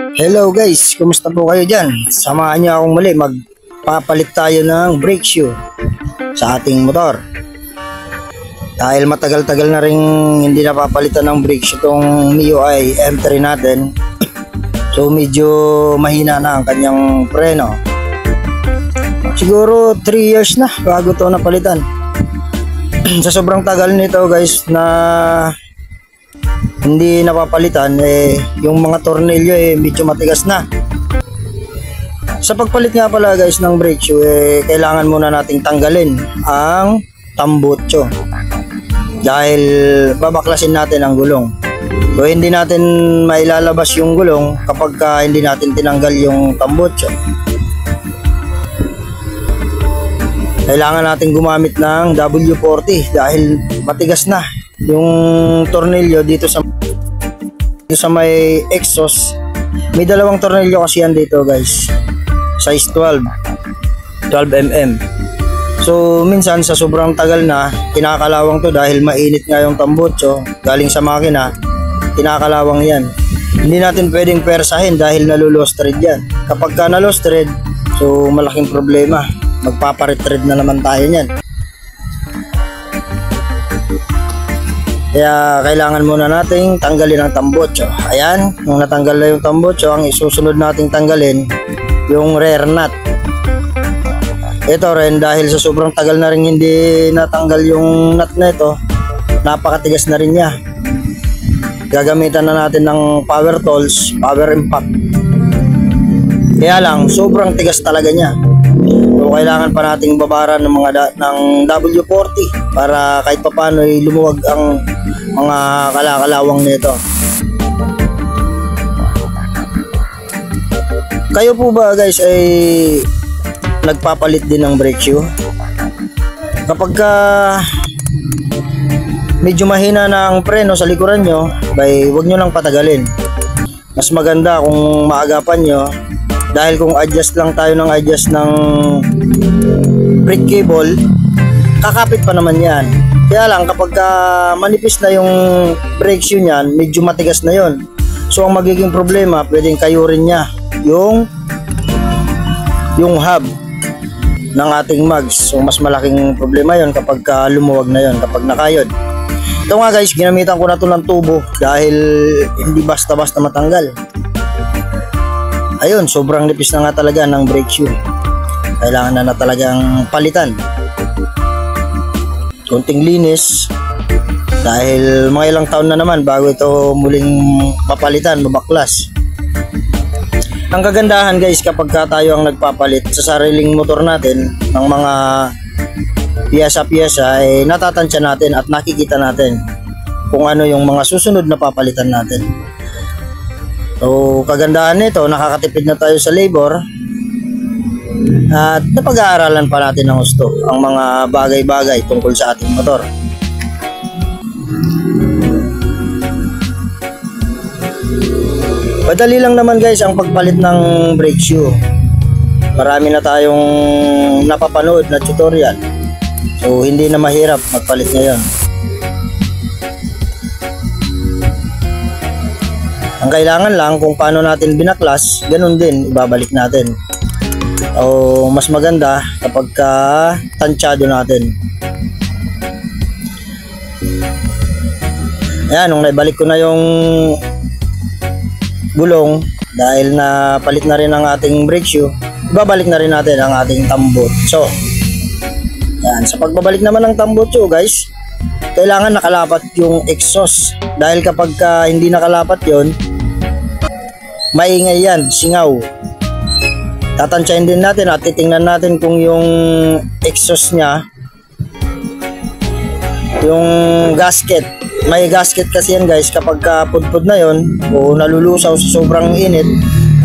Hello guys, kumusta po kayo dyan? Samahan niyo akong muli, magpapalit tayo ng brake shoe sa ating motor. Dahil matagal-tagal na rin hindi napapalitan ng brake shoe itong MIUI M3 natin. So medyo mahina na ang kanyang preno. Siguro 3 years na bago ito napalitan. Sa sobrang tagal nito guys na hindi napapalitan, yung mga tornilyo medyo matigas na. Sa pagpalit nga pala guys ng brake shoe, kailangan muna nating tanggalin ang tambutso dahil babaklasin natin ang gulong. So hindi natin mailalabas yung gulong kapag hindi natin tinanggal yung tambutso. Kailangan natin gumamit ng W40 dahil matigas na yung tornilyo dito sa may exhaust. May dalawang tornilyo kasi yan dito guys, size 12 mm. So minsan sa sobrang tagal na kinakalawang to dahil mainit nga yung tambutso galing sa makina, kinakalawang yan. Hindi natin pwedeng persahin dahil nalulost thread yan. Kapag ka nalost thread, so malaking problema, magpaparetread na naman tayo nyan. Kaya kailangan muna nating tanggalin ang tambutso. Ayan, nung natanggal na yung tambutso, ang isusunod nating tanggalin yung rear nut. Ito rin dahil sa sobrang tagal na rin hindi natanggal yung nut na ito, napakatigas na rin niya. Gagamitan na natin ng power tools, power impact. Kaya lang sobrang tigas talaga niya. So kailangan pa nating babaran ng ng W40 para kahit papaano lumuwag ang mga kalakalawang nito. Kayo po ba guys ay nagpapalit din ng brake shoe? Kapag medyo mahina na ang preno sa likuran nyo, huwag nyo lang patagalin. Mas maganda kung maagapan nyo, dahil kung adjust lang tayo ng adjust ng brake cable, kakapit pa naman yan. Kaya lang kapag manipis na yung brake shoe nyan, medyo matigas na yon. So ang magiging problema, pwedeng kayurin nya yung hub ng ating mags. So mas malaking problema yon kapag lumuwag na yon, kapag nakayod. Ito nga guys, ginamitan ko na to ng tubo dahil hindi basta-basta matanggal. Ayun, sobrang nipis na nga talaga ng brake shoe. Kailangan na talagang palitan. Kunting linis dahil mga ilang taon na naman bago ito muling mapalitan, mabaklas. Ang kagandahan guys kapag tayo ang nagpapalit sa sariling motor natin ng mga piyesa-piyesa, natatansya natin at nakikita natin kung ano yung mga susunod na papalitan natin. So kagandahan nito, nakakatipid na tayo sa labor at napag-aaralan pa natin ng gusto ang mga bagay-bagay tungkol sa ating motor. Madali lang naman guys ang pagpalit ng brake shoe. Marami na tayong napapanood na tutorial. So hindi na mahirap magpalit ngayon. Ang kailangan lang kung paano natin binaklas, ganun din ibabalik natin. O mas maganda kapag tansyado natin. Ayan, nung naibalik ko na yung gulong dahil napalit na rin ang ating brake shoe, ibabalik na rin natin ang ating tambutso. Ayan, sa pagbabalik naman ng tambutso guys, kailangan nakalapat yung exhaust. Dahil kapag hindi nakalapat yon, maingay yan, singaw. Tatansyahin din natin at titingnan natin kung yung exhaust nya, yung gasket, may gasket kasi yan guys, kapag pudpud na yon o nalulusaw sa sobrang init,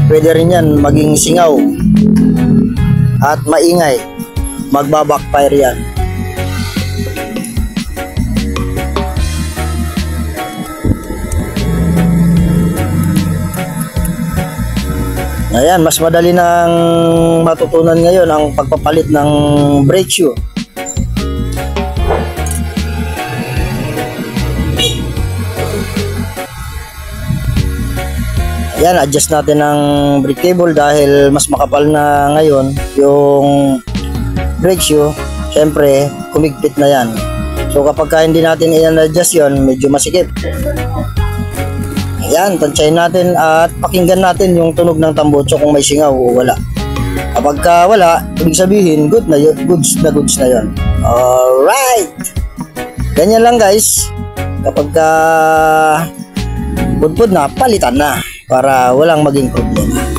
pwede rin yan maging singaw at maingay, magbabackfire yan. Ayan, mas madali nang matutunan ngayon ang pagpapalit ng brake shoe. Yan, adjust natin ang brake cable dahil mas makapal na ngayon yung brake shoe. Siyempre, kumigpit na yan. So kapag hindi natin i-adjust yun, medyo masikip. Ayan, tansyahin natin at pakinggan natin yung tunog ng tambocho kung may singaw o wala. Kapag wala, ibig sabihin, good na yun, goods na yun. Alright! Ganyan lang guys. Kapag pudpud na, palitan na para walang maging problema.